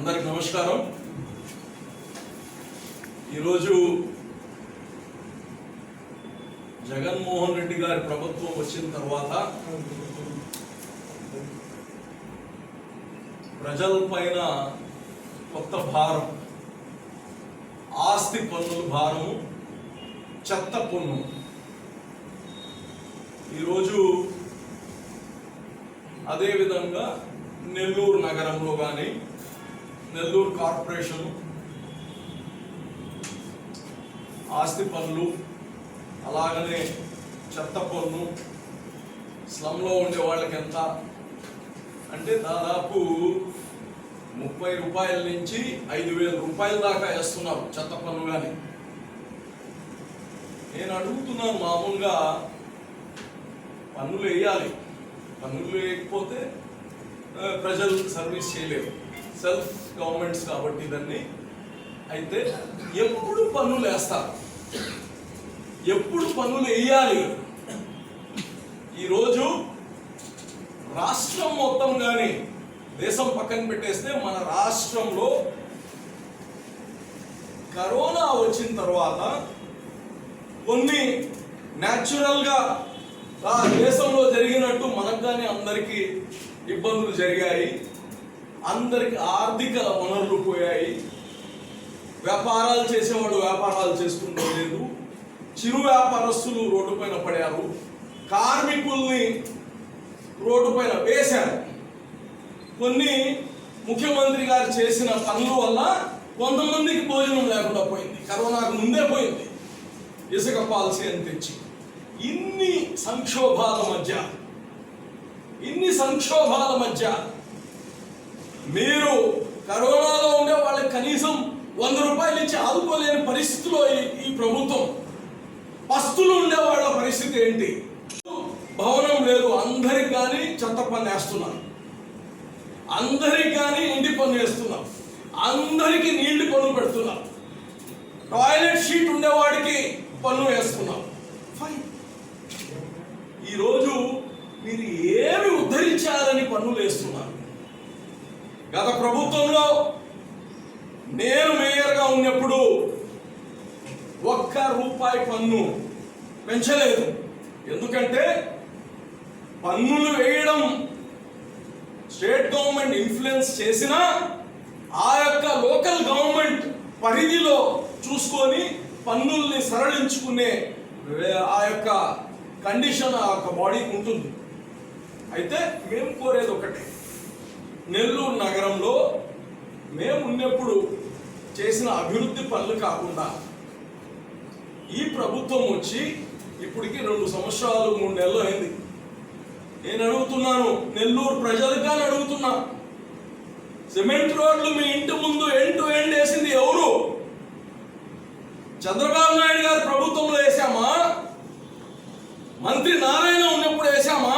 అందరికి నమస్కారం. ఈరోజు జగన్మోహన్ రెడ్డి గారి ప్రభుత్వం వచ్చిన తర్వాత ప్రజలపైన కొత్త భారం, ఆస్తి పన్నుల భారము, చెత్త పన్ను. ఈరోజు అదేవిధంగా నెల్లూరు నగరంలో కానీ నెల్లూరు కార్పొరేషన్ ఆస్తి పన్నులు, అలాగనే చెత్త పన్ను, స్లంలో ఉండే వాళ్ళకి ఎంత అంటే దాదాపు 30 రూపాయల నుంచి 5,000 రూపాయల దాకా వేస్తున్నారు చెత్త పన్ను. కానీ నేను అడుగుతున్నాను, మామూలుగా పన్నులు వేయాలి, పన్నులు వేయకపోతే ప్రజలు సర్వీస్ చేయలేరు, సెల్ఫ్ గవర్నమెంట్స్ కాబట్టి ఇవన్నీ. అయితే ఎప్పుడు పన్నులు వేస్తారు, ఎప్పుడు పన్నులు వేయాలి? ఈరోజు రాష్ట్రం మొత్తం కానీ దేశం పక్కన పెట్టేస్తే మన రాష్ట్రంలో కరోనా వచ్చిన తర్వాత కొన్ని న్యాచురల్గా దేశంలో జరిగినట్టు మనకు కానీ అందరికీ ఇబ్బందులు జరిగాయి, అందరికి ఆర్థిక వనరులు పోయాయి, వ్యాపారాలు చేసేవాళ్ళు వ్యాపారాలు చేసుకోలేదు, చిరు వ్యాపారస్తులు రోడ్డు పైన పడారు, కార్మికుల్ని రోడ్డు పైన వేశారు. కొన్ని ముఖ్యమంత్రి గారు చేసిన పనుల వల్ల కొంతమందికి భోజనం లేకుండా పోయింది, కరోనాకు ముందే పోయింది, ఇసుక పాలసీ అని తెచ్చి. ఇన్ని సంక్షోభాల మధ్య మీరు కరోనాలో ఉండే వాళ్ళకి కనీసం 100 రూపాయలు ఇచ్చి ఆదుకోలేని పరిస్థితిలో ఈ ప్రభుత్వం. పస్తులు ఉండే వాళ్ళ పరిస్థితి ఏంటి? భవనం లేదు, అందరికి కానీ చెత్త పన్ను వేస్తున్నారు, అందరికి కానీ ఇంటి పన్ను వేస్తున్నారు, అందరికి నీళ్లు పన్ను పెడుతున్నారు, టాయిలెట్ షీట్ ఉండేవాడికి పన్ను వేస్తున్నాం. ఈరోజు మీరు ఏమి ఉద్ధరించాలని పన్నులు వేస్తున్నారు? గత ప్రభుత్వంలో నేను మేయర్గా ఉన్నప్పుడు ₹1 పన్ను పెంచలేదు. ఎందుకంటే పన్నులు వేయడం స్టేట్ గవర్నమెంట్ ఇన్ఫ్లుయెన్స్ చేసినా ఆ యొక్క లోకల్ గవర్నమెంట్ పరిధిలో చూసుకొని పన్నుల్ని సరళించుకునే ఆ యొక్క కండిషన్ ఆ యొక్క బాడీకి ఉంటుంది. అయితే మేము కోరేది ఒకటే, నెల్లూరు నగరంలో మేము ఉన్నప్పుడు చేసిన అభివృద్ధి పనులు కాకుండా ఈ ప్రభుత్వం వచ్చి ఇప్పటికి 2 సంవత్సరాలు 3 నెలలు అయింది. నేను అడుగుతున్నాను, నెల్లూరు ప్రజలకు కానీ అడుగుతున్నా, సిమెంట్ రోడ్లు మీ ఇంటి ముందు ఎండ్ టు ఎండ్ వేసింది ఎవరు? చంద్రబాబు నాయుడు గారు ప్రభుత్వంలో వేసామా? మంత్రి నారాయణ ఉన్నప్పుడు వేసామా?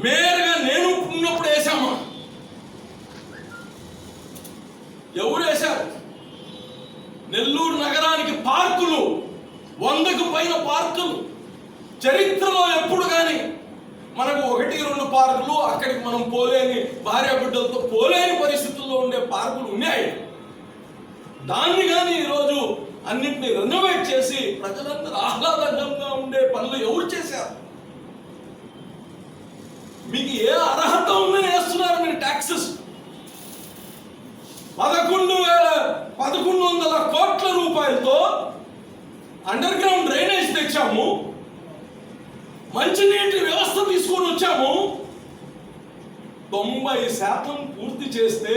మేయర్గా నేను ఉన్నప్పుడు వేసామా? ఎవరు వేశారు? నెల్లూరు నగరానికి పార్కులు, 100కు పైన పార్కులు, చరిత్రలో ఎప్పుడు కానీ మనకు 1-2 పార్కులు, అక్కడికి మనం పోలేని భార్యాబిడ్డలతో పోలేని పరిస్థితుల్లో ఉండే పార్కులు ఉన్నాయి. దాన్ని కానీ ఈరోజు అన్నింటినీ రెనోవేట్ చేసి ప్రజలందరూ ఆహ్లాదకరంగా ఉండే పనులు ఎవరు చేశారు? మీకు ఏ అర్హత ఉందని వేస్తున్నారు మీరు ట్యాక్సెస్? 11,100 కోట్ల రూపాయలతో అండర్ గ్రౌండ్ డ్రైనేజ్ తెచ్చాము, మంచినీటి వ్యవస్థ తీసుకొని వచ్చాము. 90% పూర్తి చేస్తే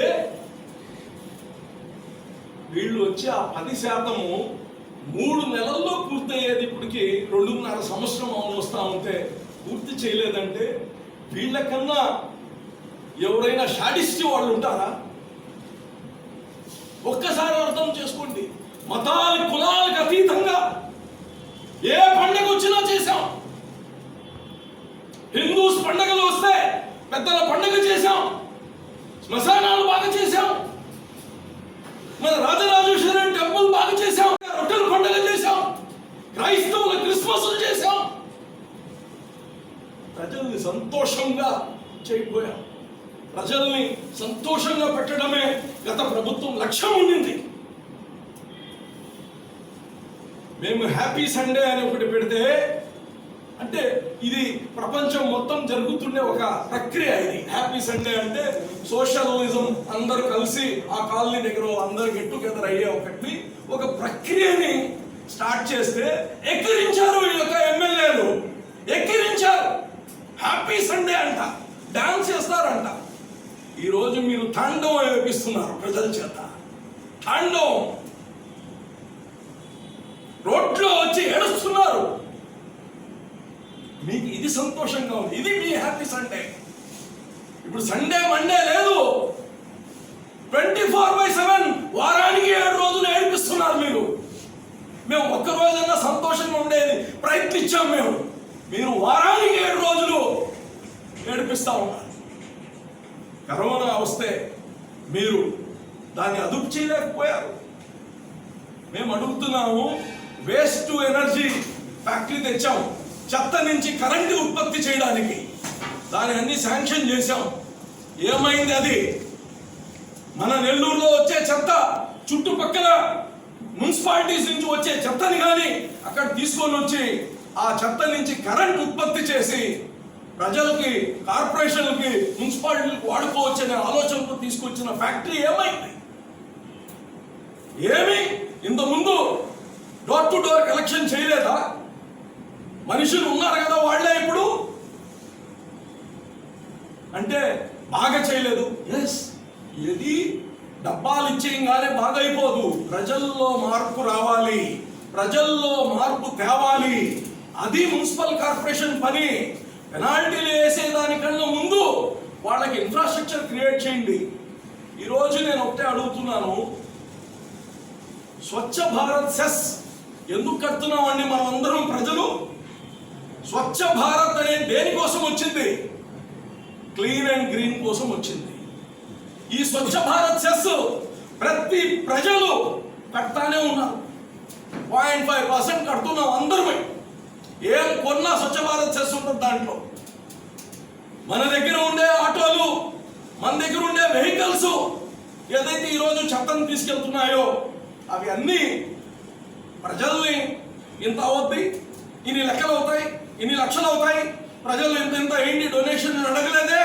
వీళ్ళు వచ్చి ఆ 10% 3 నెలల్లో పూర్తి అయ్యేది. ఇప్పటికి 2.5 సంవత్సరం వస్తా ఉంటే పూర్తి చేయలేదంటే వీళ్ళకన్నా ఎవరైనా షాడిస్ట్ వాళ్ళు ఉంటారా? ఒక్కసారి అర్థం చేసుకోండి. మతాలు కులాలకు అతీతంగా ఏ పండుగ వచ్చినా చేశాం. హిందూస్ పండుగలు వస్తే పెద్దల పండుగ చేశాం, శ్మశానాలు బాగా చేశాం, మన రాజరాజేశ్వరి టెంపుల్ బాగా చేశాం, రొట్టెల పండుగ చేశాం, క్రైస్తవుల క్రిస్మస్ చేశాం. ప్రజల్ని సంతోషంగా చేయకపోయాం. ప్రజల్ని సంతోషంగా పెట్టడమే గత ప్రభుత్వం లక్ష్యం ఉండింది. మేము హ్యాపీ సండే అని ఒకటి పెడితే అంటే ఇది ప్రపంచం మొత్తం జరుగుతుండే ఒక ప్రక్రియ. ఇది హ్యాపీ సండే అంటే సోషలిజం, అందరూ కలిసి ఆ కాలనీ దగ్గర అందరు గెట్ టుగెదర్ అయ్యే ఒక ప్రక్రియని స్టార్ట్ చేస్తే ఎక్కిరించారు ఈ యొక్క ఎమ్మెల్యేలు, ఎక్కిరించారు. హ్యాపీ సండే అంట, డాన్స్ చేస్తారంట. ఈరోజు మీరు తాండవం వేపిస్తున్నారు ప్రజల చేత. తాండవం రోడ్లో వచ్చి ఏడుస్తున్నారు. మీకు ఇది సంతోషంగా ఉంది, ఇది మీ హ్యాపీ సండే. ఇప్పుడు సండే మండే లేదు, 24/7 వారానికి 7 రోజులు ఏడిపిస్తున్నారు మీరు. మేము ఒక్క రోజన్నా సంతోషంగా ఉండేది ప్రయత్నించాం. మీరు వారానికి 7 రోజులు ఏడిపిస్తా ఉన్నారు. కరోనా వస్తే మీరు దాన్ని అదుపు చేయలేకపోయారు. మేము అడుగుతున్నాము, వేస్ట్ టు ఎనర్జీ ఫ్యాక్టరీ తెచ్చాము, చెత్త నుంచి కరెంటు ఉత్పత్తి చేయడానికి. దాని అన్ని శాంక్షన్ చేశాం. ఏమైంది అది? మన నెల్లూరులో వచ్చే చెత్త, చుట్టుపక్కల మున్సిపాలిటీస్ నుంచి వచ్చే చెత్తని కానీ అక్కడ తీసుకొని వచ్చి ఆ చెత్త నుంచి కరెంట్ ఉత్పత్తి చేసి ప్రజలకి, కార్పొరేషన్లకి, మున్సిపాలిటీలకు వాడుకోవచ్చనే ఆలోచనతో తీసుకొచ్చిన ఫ్యాక్టరీ ఏమైంది? ఏమి ఇంతకుముందు డోర్ టు డోర్ కలెక్షన్ చేయలేదా? మనుషులు ఉన్నారు కదా వాళ్ళే ఇప్పుడు. అంటే బాగా చేయలేదు. ఎస్, ఇది డబ్బాలు ఇచ్చేయంగానే బాగా అయిపోదు. ప్రజల్లో మార్పు రావాలి, ప్రజల్లో మార్పు తేవాలి. అది మున్సిపల్ కార్పొరేషన్ పని. పెనాల్టీలు వేసేదానికన్నా ముందు వాళ్ళకి ఇన్ఫ్రాస్ట్రక్చర్ క్రియేట్ చేయండి. ఈరోజు నేను ఒకటే అడుగుతున్నాను, స్వచ్ఛ భారత్ సెస్ ఎందుకు కడుతున్నామండి మనం అందరం ప్రజలు? స్వచ్ఛ భారత్ అనే దేనికోసం వచ్చింది? క్లీన్ అండ్ గ్రీన్ కోసం వచ్చింది. ఈ స్వచ్ఛ భారత్ సెస్ ప్రతి ప్రజలు కడతానే ఉన్నారు. 0.5% కడుతున్నాం అందరమే. ఏం కొన్నా స్వచ్ఛ భారత్ సెస్ ఉంటుంది దాంట్లో. మన దగ్గర ఉండే ఆటోలు, మన దగ్గర ఉండే వెహికల్స్ ఏదైతే ఈరోజు చెత్తను తీసుకెళ్తున్నాయో అవి అన్నీ ప్రజల్ని ఇంత అవుద్ది, ఇన్ని లెక్కలు అవుతాయి, ఇన్ని లక్షలు అవుతాయి, ప్రజలు ఇంత ఏంటి డొనేషన్ అడగలేదే.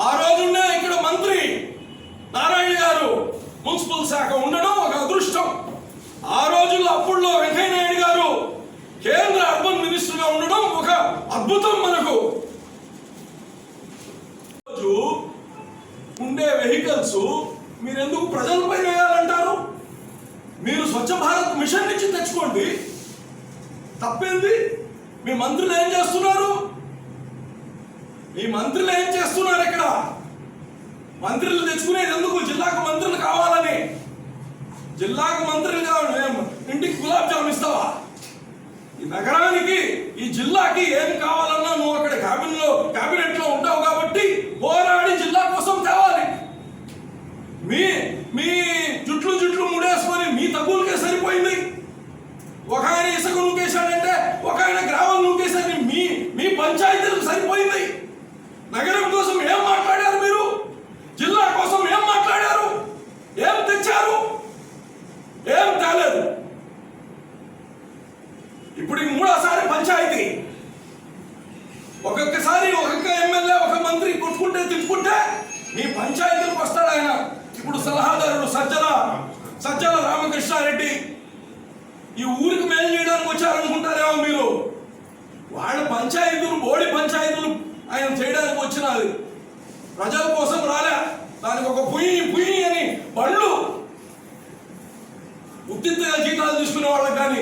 ఆ రోజునే ఇక్కడ మంత్రి నారాయణ గారు మున్సిపల్ శాఖ ఉండడం ఒక అదృష్టం. ఆ రోజుల్లో అప్పుడులో వెంకయ్య నాయుడు గారు కేంద్ర అర్బన్ మినిస్టర్గా ఉండడం ఒక అద్భుతం మనకు. రోజు ఉండే వెహికల్స్ మీరు ఎందుకు ప్రజలపై వేయాలంటారు? మీరు స్వచ్ఛ భారత్ మిషన్ నుంచి తెచ్చుకోండి, తప్పేంది? మీ మంత్రులు ఏం చేస్తున్నారు? మీ మంత్రులు ఏం చేస్తున్నారు? ఇక్కడ మంత్రులు తెచ్చుకునేది ఎందుకు? జిల్లాకు మంత్రులు కావాలని. జిల్లాకు మంత్రులు కావాలి, ఇంటికి గులాబ్ జామ్ ఇస్తావా? ఈ నగరానికి, ఈ జిల్లాకి ఏం కావాలన్నా నువ్వు అక్కడ క్యాబినెట్ లో ఉంటావు కాబట్టి పోరాడి జిల్లా కోసం తేవాలి. మీ జుట్లు ముడేసుకొని మీ తగ్గులకే సరిపోయింది. ఒక ఆయన ఇసుక నూకేశాడంటే, ఒక ఆయన గ్రామం నూకేశాడని మీ పంచాయతీలకు సరిపోయింది. నగరం కోసం ఏం మాట్లాడారు మీరు? జిల్లా కోసం ఏం మాట్లాడారు? ఏం తెచ్చారు? ఏం తేలేదు. ఇప్పుడు ఈ 3వ పంచాయతీ. ఒక్కొక్కసారి ఒక్కొక్క ఎమ్మెల్యే, ఒక మంత్రి కొట్టుకుంటే తిట్టుకుంటే మీ పంచాయతీలకు వస్తాడు ఆయన. ఇప్పుడు సలహాదారుడు సజ్జల రామకృష్ణారెడ్డి ఈ ఊరికి మేలు చేయడానికి వచ్చారనుకుంటారేమో మీరు. వాళ్ళ పంచాయతీలు, బోడి పంచాయతీలు ఆయన చేయడానికి వచ్చినది, ప్రజల కోసం రాలే. దానికి ఒక పుయ్యి అని బండ్లు ఉత్తిగా జీతాలు తీసుకునే వాళ్ళకి. కానీ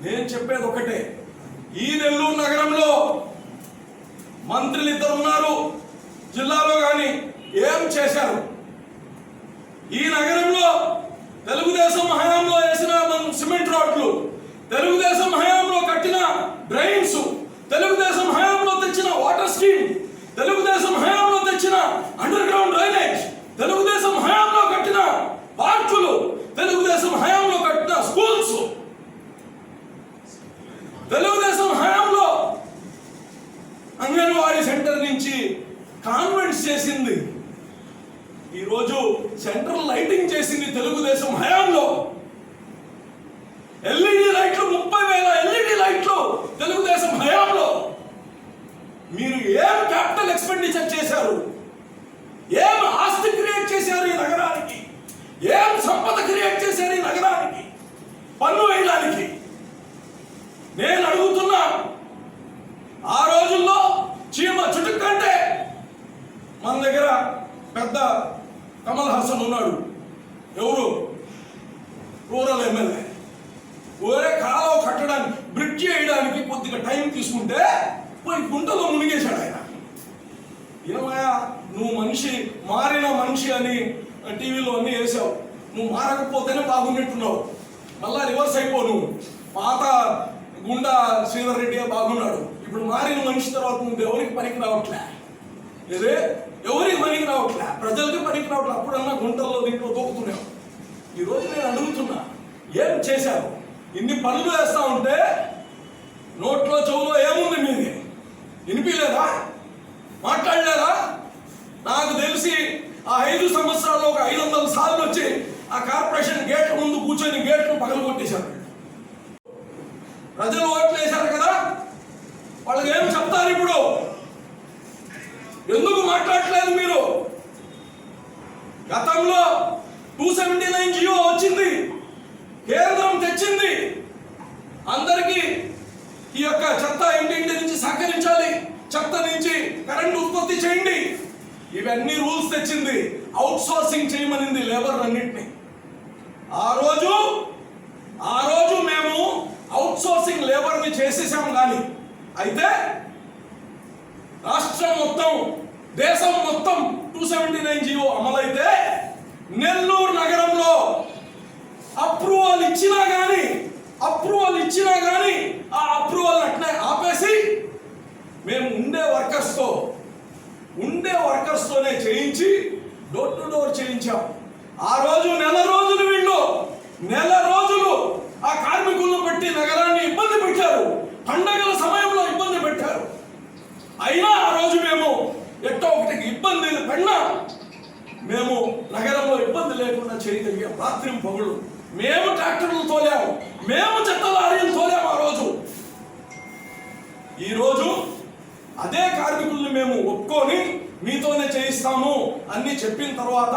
నేను చెప్పేది ఒకటే, ఈ నెల్లూరు నగరంలో మంత్రులు 2 ఉన్నారు జిల్లాలో, కానీ ఏం చేశారు? ఈ నగరంలో తెలుగుదేశం హయాంలో వేసిన సిమెంట్ రోడ్లు, తెలుగుదేశం హయాంలో కట్టిన డ్రైన్స్, తెలుగుదేశం హయాంలో తెచ్చిన వాటర్ స్కీమ్, తెలుగుదేశం హయాంలో తెచ్చిన అండర్ గ్రౌండ్ డ్రైనేజ్, తెలుగుదేశం హయాంలో కట్టిన పార్కులు, తెలుగుదేశం హయాంలో కట్టిన స్కూల్స్, తెలుగుదేశం హయాంలో అంగన్వాడీ సెంటర్ నుంచి ఎల్ఈడి లైట్లు 30,000 ఎల్ఈడి లైట్లు తెలుగుదేశం హయాంలో మీరు ఏం క్యాపిటల్ ఎక్స్పెండిచర్ చేశారు? ఏం ఆస్తి క్రియేట్ చేశారు ఈ నగరానికి? ఏం సంపద క్రియేట్ చేశారు ఈ నగరానికి పన్ను వేయడానికి? నేను అడుగుతున్నా. ఆ రోజుల్లో చీమ చుట్టుకంటే మన దగ్గర పెద్ద కమల్ హాసన్ ఉన్నాడు. ఎవరు? Rural MLA. ఒరే కాలువ కట్టడానికి, బ్రిడ్జ్ వేయడానికి కొద్దిగా టైం తీసుకుంటే పోయి గుంటలో మునిగేశాడు ఆయన. ఏమయ్యా నువ్వు మనిషి, మారిన మనిషి అని టీవీలో అన్నీ వేసావు. నువ్వు మారకపోతేనే బాగున్నట్టున్నావు. మళ్ళా రివర్స్ అయిపో. నువ్వు పాత గుండా శ్రీధర్ రెడ్డి బాగున్నాడు. ఇప్పుడు మారిన మనిషి తర్వాత నువ్వు ఎవరికి పనికి రావట్లే. ఇదే ఎవరికి పనికి రావట్లే, ప్రజలకి పనికి రావట్లే. అప్పుడన్నా గుంటల్లో దీంట్లో దూకుతున్నావు. ఈరోజు నేను అడుగుతున్నా, ఏం చేశారు? ఇన్ని పనులు వేస్తా ఉంటే నోట్లో చెవులో ఏముంది? మీది వినిపించలేదా? మాట్లాడలేదా? నాకు తెలిసి ఆ 5 సంవత్సరాల్లో ఒక 500 సార్లు వచ్చి ఆ కార్పొరేషన్ గేట్ల ముందు కూర్చొని గేట్లు పగలు కొట్టేశారు. ప్రజలు ఓట్లు వేశారు కదా, వాళ్ళకి ఏం చెప్తారు ఇప్పుడు? ఎందుకు మాట్లాడట్లేదు మీరు? గతంలో 279 జియో వచ్చింది, కేంద్రం తెచ్చింది. అందరికీ ఈ యొక్క చెత్త ఇంటింటి నుంచి సేకరించాలి, చెత్త నుంచి కరెంట్ ఉత్పత్తి చేయండి, ఇవన్నీ రూల్స్ తెచ్చింది. అవుట్ సోర్సింగ్ చేయమనింది లేబర్ అన్నింటినీ. ఆ రోజు మేము అవుట్ సోర్సింగ్ లేబర్ని చేసేసాం. కానీ అయితే రాష్ట్రం మొత్తం, దేశం మొత్తం 279 జియో అమలైతే నెల్లూరు నగరంలో అప్రూవల్ ఇచ్చినా కానీ ఆ అప్రూవల్ అట్నే ఆపేసి మేము ఉండే వర్కర్స్తోనే చేయించి డోర్ టు డోర్ చేయించాం. ఆ రోజు నెల రోజులు ఆ కార్మికులను బట్టి నగరాన్ని ఇబ్బంది పెట్టారు. పండగల సమయంలో ఇబ్బంది పెట్టారు. అయినా ఆ రోజు మేము ఎట్టో ఒకటికి ఇబ్బంది పడినా మేము నగరంలో ఇబ్బంది లేకుండా చేయగలిగాం. రాత్రి పగులు మేము ట్రాక్టర్లు తోలాము, మేము చెత్త లారీలు తోలాము. ఆ రోజు ఈరోజు అదే కార్మికుల్ని మేము ఒప్పుకొని మీతోనే చేయిస్తాము అన్ని చెప్పిన తర్వాత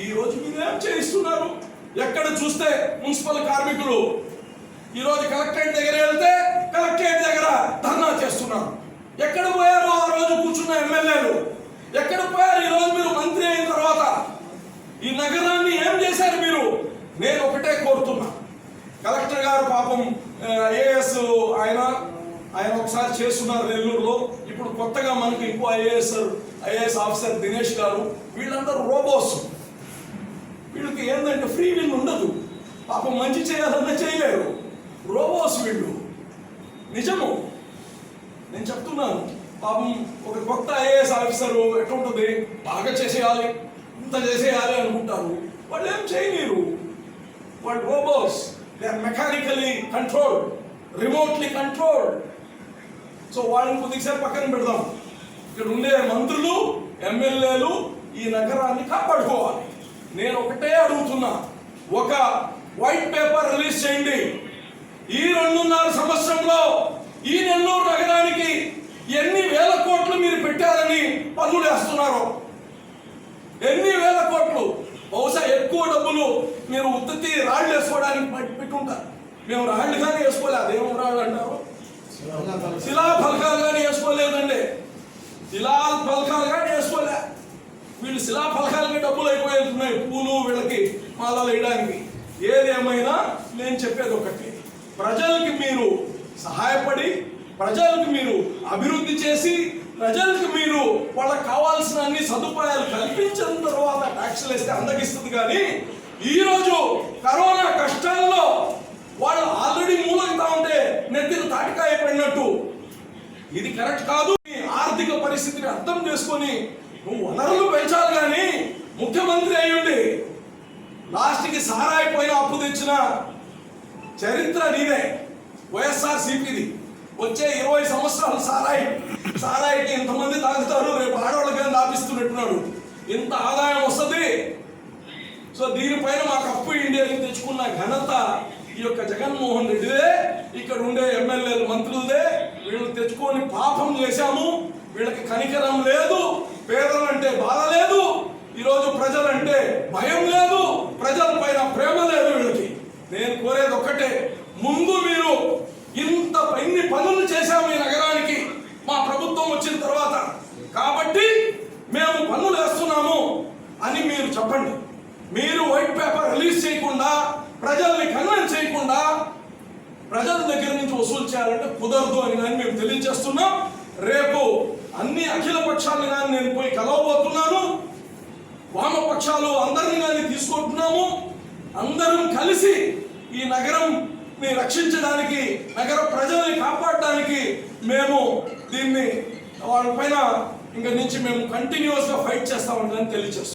ఈరోజు మీరేం చేయిస్తున్నారు? ఎక్కడ చూస్తే మున్సిపల్ కార్మికులు ఈరోజు కలెక్టరేట్ దగ్గర వెళ్తే కలెక్టరేట్ దగ్గర ధర్నా చేస్తున్నారు. ఎక్కడ పోయారు ఆ రోజు కూర్చున్న ఎమ్మెల్యేలు? ఎక్కడ పోయారు ఈరోజు మీరు మంత్రి అయిన తర్వాత? ఈ నగరాన్ని ఏం చేశారు మీరు? నేను ఒకటే కోరుతున్నా, కలెక్టర్ గారు పాపం ఐఏఎస్ ఆయన ఒకసారి చేస్తున్నారు నెల్లూరులో. ఇప్పుడు కొత్తగా మనకి ఇంకో ఐఏఎస్ ఆఫీసర్ దినేష్ గారు, వీళ్ళందరూ రోబోస్. వీళ్ళకి ఏంటంటే ఫ్రీ విల్ ఉండదు. పాపం మంచి చేయాలన్నా చేయలేరు, రోబోస్ వీళ్ళు. నిజము, నేను చెప్తున్నాను. పాపం ఒక కొత్త ఐఏఎస్ ఆఫీసర్ ఎట్లుంటుంది, బాగా చేసేయాలి, ఇంత చేసేయాలి అనుకుంటారు. వాళ్ళు ఏం చేయలేరు. వాళ్ళు robots. They are mechanically controlled, remotely controlled. So వాళ్ళని కొద్దిసేపు పక్కన పెడదాం. ఇక్కడ ఉండే మంత్రులు, ఎమ్మెల్యేలు ఈ నగరాన్ని కాపాడుకోవాలి. నేను ఒకటే అడుగుతున్నా, ఒక వైట్ పేపర్ రిలీజ్ చేయండి. ఈ 2.5 సంవత్సరంలో ఈ నెల్లూరు నగరానికి ఎన్ని వేల కోట్లు మీరు పెట్టారని పన్నులు వేస్తున్నారు? ఎన్ని వేల కోట్లు? బహుశా ఎక్కువ డబ్బులు మీరు ఉత్పత్తి రాళ్ళు వేసుకోవడానికి పెట్టుకుంటారు. మేము రాళ్ళు కానీ వేసుకోలేదు. అదేమో రాళ్ళు అంటారు, శిలా ఫలకాలు కానీ వేసుకోలేదండి. శిలా ఫలకాలు కానీ వేసుకోలే. వీళ్ళు శిలా ఫలకాలకి డబ్బులు అయిపోతున్నాయి, పూలు వీళ్ళకి మాలలు వేయడానికి. ఏదేమైనా నేను చెప్పేది ఒకటి, ప్రజలకి మీరు సహాయపడి, ప్రజలకు మీరు అభివృద్ధి చేసి, ప్రజలకు మీరు వాళ్ళకి కావాల్సిన అన్ని సదుపాయాలు కల్పించిన తర్వాత ట్యాక్సులు వేస్తే అందగిస్తుంది. కానీ ఈరోజు కరోనా కష్టాల్లో వాళ్ళు ఆల్రెడీ మూలకుతా ఉంటే నెత్తిన తాటికాయ పడినట్టు. ఇది కరెక్ట్ కాదు. ఆర్థిక పరిస్థితిని అర్థం చేసుకొని నువ్వు వనరులు పెంచాలి. కానీ ముఖ్యమంత్రి అయ్యుండి లాస్ట్కి సారాయిపోయిన అప్పు తెచ్చిన చరిత్ర నీదే, వైఎస్ఆర్సీపీది. వచ్చే 20 సంవత్సరాలు సారాయికి ఇంతమంది తాగుతారు, రేపు ఆడవాళ్ళకి దాపిస్తున్నట్టున్నాడు. ఇంత ఆదాయం వస్తుంది. సో దీనిపైన మాకు అప్పు ఇండియాకి తెచ్చుకున్న ఘనత ఈ యొక్క జగన్మోహన్ రెడ్డిదే, ఇక్కడ ఉండే ఎమ్మెల్యేలు మంత్రులదే. వీళ్ళు తెచ్చుకొని పాపం చేశాము. వీళ్ళకి కనికరం లేదు, పేదలంటే బాధ లేదు, ఈరోజు ప్రజలంటే భయం లేదు, ప్రజల పైన ప్రేమ లేదు వీళ్ళకి. నేను కోరేది ఒక్కటే, ముందు మీరు ఇన్ని పనులు చేశాము ఈ నగరానికి మా ప్రభుత్వం వచ్చిన తర్వాత, కాబట్టి మేము పన్నులు వేస్తున్నాము అని మీరు చెప్పండి. మీరు వైట్ పేపర్ రిలీజ్ చేయకుండా, ప్రజల్ని కన్విన్స్ చేయకుండా ప్రజల దగ్గర నుంచి వసూలు చేయాలంటే కుదరదు అని కానీ మేము తెలియజేస్తున్నాం. రేపు అన్ని అఖిల పక్షాలను కానీ నేను పోయి కలవబోతున్నాను. వామపక్షాలు అందరినీ కానీ తీసుకుంటున్నాము. అందరం కలిసి ఈ నగరంని రక్షించడానికి, నగర ప్రజల్ని కాపాడడానికి మేము దీన్ని వాళ్ళపైన ఇంకా నుంచి మేము కంటిన్యూస్ గా ఫైట్ చేస్తామని తెలియజేస్తాం.